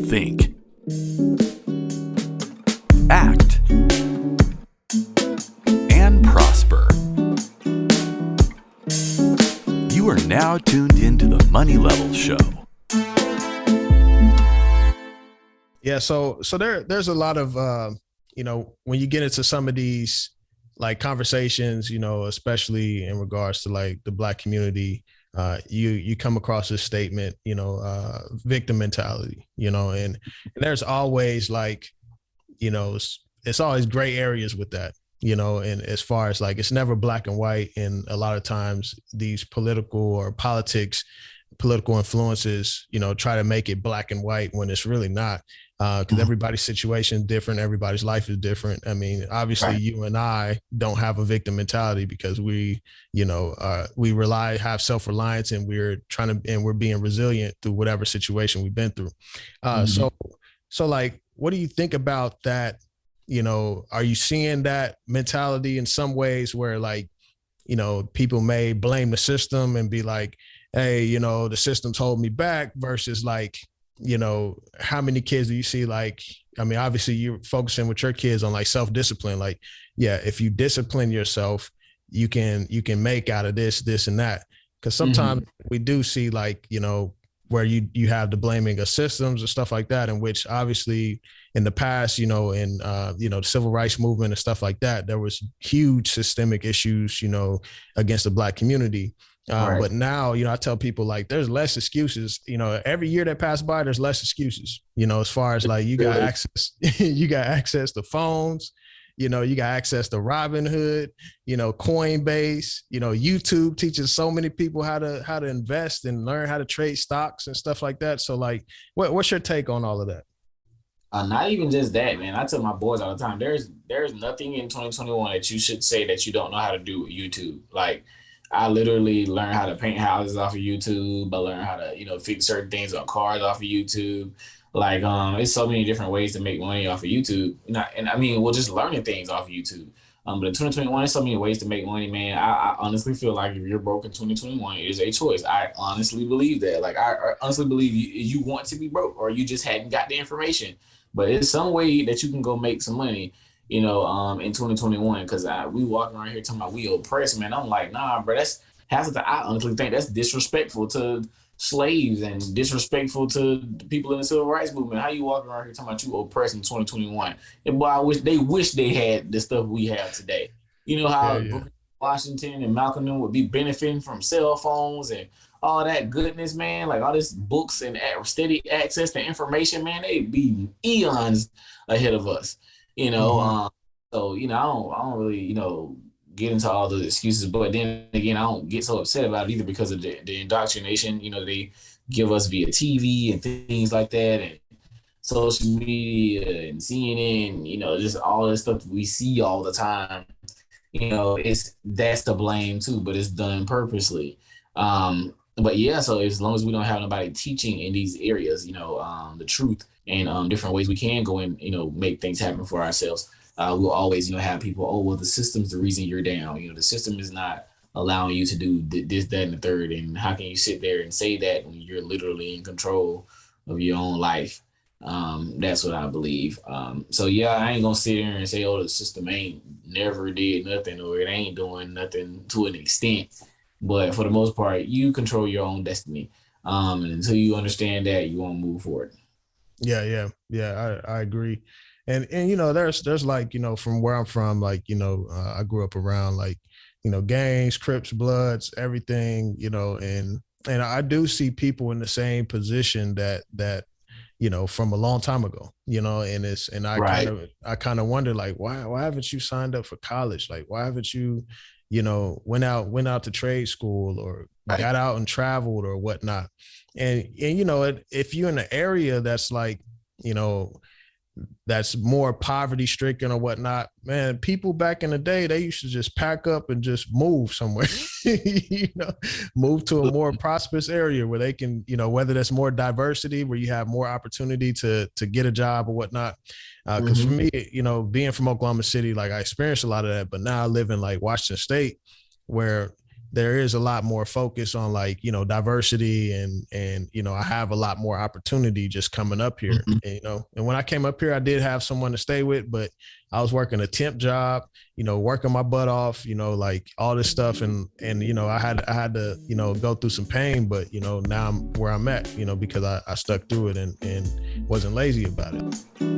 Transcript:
think, act, and prosper. You are now tuned into the Money Level Show. Yeah, so there's a lot of when you get into some of these like conversations, especially in regards to like the Black community, you come across this statement, victim mentality, and there's always like, it's always gray areas with that, and as far as like, it's never black and white. And a lot of times these political influences, try to make it black and white when it's really not, because everybody's situation is different. Everybody's life is different. I mean, obviously right. You and I don't have a victim mentality because we have self-reliance, and we're being resilient through whatever situation we've been through. So like, what do you think about that? Are you seeing that mentality in some ways where like, people may blame the system and be like, hey, the system's holding me back, versus like, how many kids do you see? Like, I mean, obviously you're focusing with your kids on like self-discipline. Like, yeah, if you discipline yourself, you can make out of this and that. Cause sometimes we do see like, where you have the blaming of systems and stuff like that, in which obviously in the past, in the civil rights movement and stuff like that, there was huge systemic issues, against the Black community. Right. But now, I tell people like there's less excuses, every year that passed by, there's less excuses, as far as like you got access, to phones, you got access to Robinhood, Coinbase, YouTube teaches so many people how to invest and learn how to trade stocks and stuff like that. So like, what's your take on all of that? Not even just that, man. I tell my boys all the time, there's nothing in 2021 that you should say that you don't know how to do with YouTube. Like, I literally learned how to paint houses off of YouTube. I learned how to, fix certain things on cars off of YouTube. Like, it's so many different ways to make money off of YouTube. Just learning things off of YouTube. But in 2021, there's so many ways to make money, man. I honestly feel like if you're broke in 2021, it is a choice. I honestly believe that. Like, I honestly believe you want to be broke, or you just hadn't got the information. But it's some way that you can go make some money, in 2021, because we walking around here talking about we oppressed, man. I'm like, nah, bro, I honestly think that's disrespectful to slaves and disrespectful to the people in the civil rights movement. How you walking around here talking about you oppressed in 2021? And boy, I wish they had the stuff we have today. How Washington and Malcolm would be benefiting from cell phones and all that goodness, man. Like all this books and steady access to information, man. They'd be eons ahead of us. So I don't really get into all the excuses, but then again, I don't get so upset about it either, because of the indoctrination they give us via TV and things like that, and social media and CNN, just all this stuff we see all the time. That's to blame too, but it's done purposely. But yeah, so as long as we don't have nobody teaching in these areas, the truth and different ways we can go and, make things happen for ourselves, we'll always, have people, oh, well, the system's the reason you're down. The system is not allowing you to do this, that, and the third. And how can you sit there and say that when you're literally in control of your own life? That's what I believe. So yeah, I ain't gonna sit here and say, oh, the system ain't never did nothing, or it ain't doing nothing to an extent. But for the most part, you control your own destiny. And until you understand that, you won't move forward. Yeah. I agree. And there's like, from where I'm from, like, I grew up around like, gangs, Crips, Bloods, everything, and I do see people in the same position that from a long time ago, and I right. I kind of wonder like, why haven't you signed up for college? Like, why haven't you, went out to trade school, or right. got out and traveled or whatnot? And if you're in an area that's like, that's more poverty stricken or whatnot, man, people back in the day, they used to just pack up and just move somewhere, move to a more prosperous area where they can, whether there's more diversity, where you have more opportunity to get a job or whatnot. Cause for me, being from Oklahoma City, like I experienced a lot of that, but now I live in like Washington State, where there is a lot more focus on like, you know, diversity and, you know, I have a lot more opportunity just coming up here, and, you know, and when I came up here, I did have someone to stay with, but I was working a temp job, you know, working my butt off, you know, like all this stuff. And, you know, I had to, you know, go through some pain, but, you know, now I'm where I'm at, you know, because I stuck through it and wasn't lazy about it.